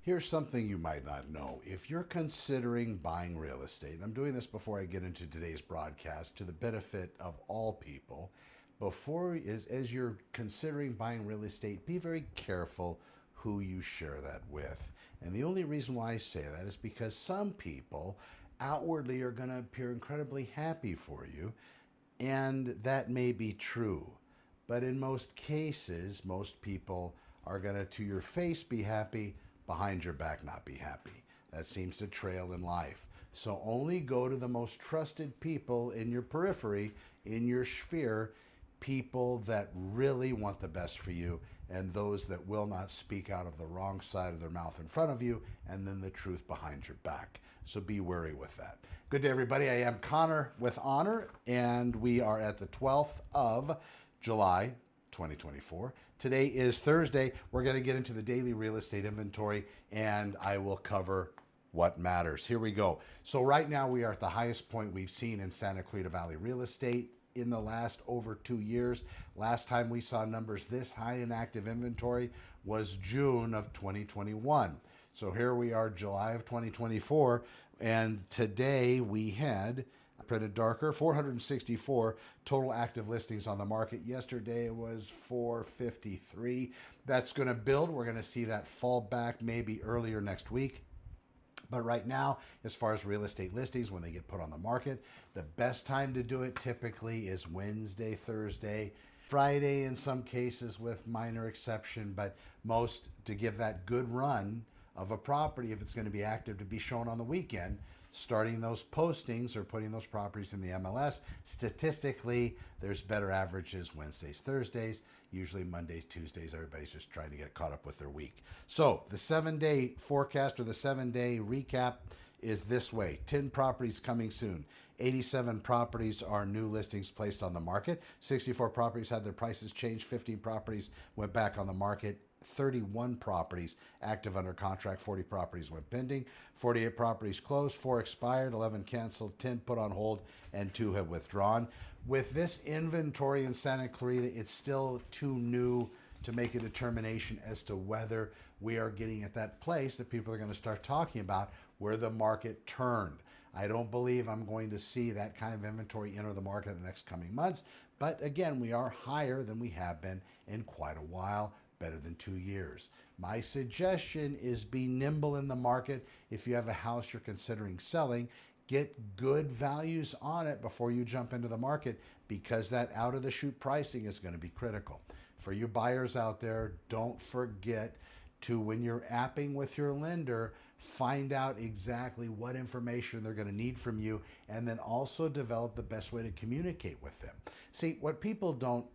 Here's something you might not know. If you're considering buying real estate, and I'm doing this before I get into today's broadcast to the benefit of all people, as you're considering buying real estate, be very careful who you share that with. And the only reason why I say that is because some people outwardly are going to appear incredibly happy for you, and that may be true. But in most cases, most people are going to your face, be happy, behind your back, not be happy. That seems to trail in life. So only go to the most trusted people in your periphery, in your sphere, people that really want the best for you, and those that will not speak out of the wrong side of their mouth in front of you and then the truth behind your back. So be wary with that. Good day, everybody. I am Connor with Honor, and we are at the 12th of July, 2024. Today is Thursday. We're going to get into the daily real estate inventory, and I will cover what matters. Here we go. So right now we are at the highest point we've seen in Santa Clarita Valley real estate in the last over 2 years. Last time we saw numbers this high in active inventory was June of 2021. So here we are, July of 2024, and today we had printed darker, 464 total active listings on the market. Yesterday it was 453. That's going to build. We're going to see that fall back maybe earlier next week. But right now, as far as real estate listings, when they get put on the market, the best time to do it typically is Wednesday, Thursday, Friday in some cases with minor exception, but most to give that good run of a property, if it's going to be active, to be shown on the weekend, starting those postings or putting those properties in the MLS. Statistically, there's better averages Wednesdays, Thursdays, usually Mondays, Tuesdays. Everybody's just trying to get caught up with their week. So the 7-day forecast or the 7-day recap is this way. 10 properties coming soon. 87 properties are new listings placed on the market. 64 properties had their prices changed. 15 properties went back on the market. 31 properties active under contract, 40 properties went pending, 48 properties closed, 4 expired, 11 canceled, 10 put on hold, and 2 have withdrawn. With this inventory in Santa Clarita, it's still too new to make a determination as to whether we are getting at that place that people are going to start talking about where the market turned. I don't believe I'm going to see that kind of inventory enter the market in the next coming months. But again, we are higher than we have been in quite a while. Better than 2 years. My suggestion is be nimble in the market. If you have a house you're considering selling, get good values on it before you jump into the market, because that out of the chute pricing is going to be critical. For you buyers out there, don't forget to, when you're apping with your lender, find out exactly what information they're going to need from you, and then also develop the best way to communicate with them. See, what people don't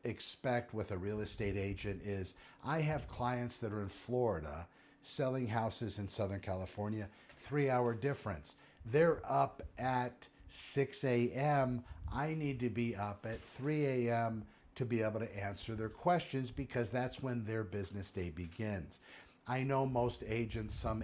expect with a real estate agent is, I have clients that are in Florida selling houses in Southern California, 3-hour difference. They're up at 6 a.m. I need to be up at 3 a.m. to be able to answer their questions, because that's when their business day begins. I know most agents, some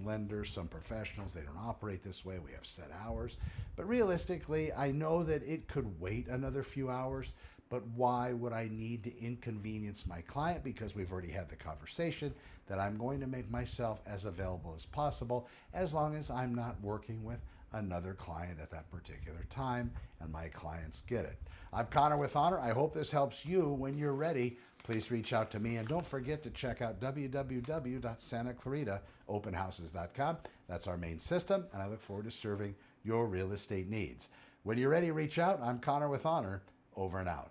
lenders, some professionals, they don't operate this way. We have set hours. But realistically, I know that it could wait another few hours, but why would I need to inconvenience my client? Because we've already had the conversation that I'm going to make myself as available as possible, as long as I'm not working with another client at that particular time, and my clients get it. I'm Connor with Honor. I hope this helps you. When you're ready, please reach out to me, and don't forget to check out www.santaclaritaopenhouses.com. That's our main system, and I look forward to serving your real estate needs. When you're ready, reach out. I'm Connor with Honor. Over and out.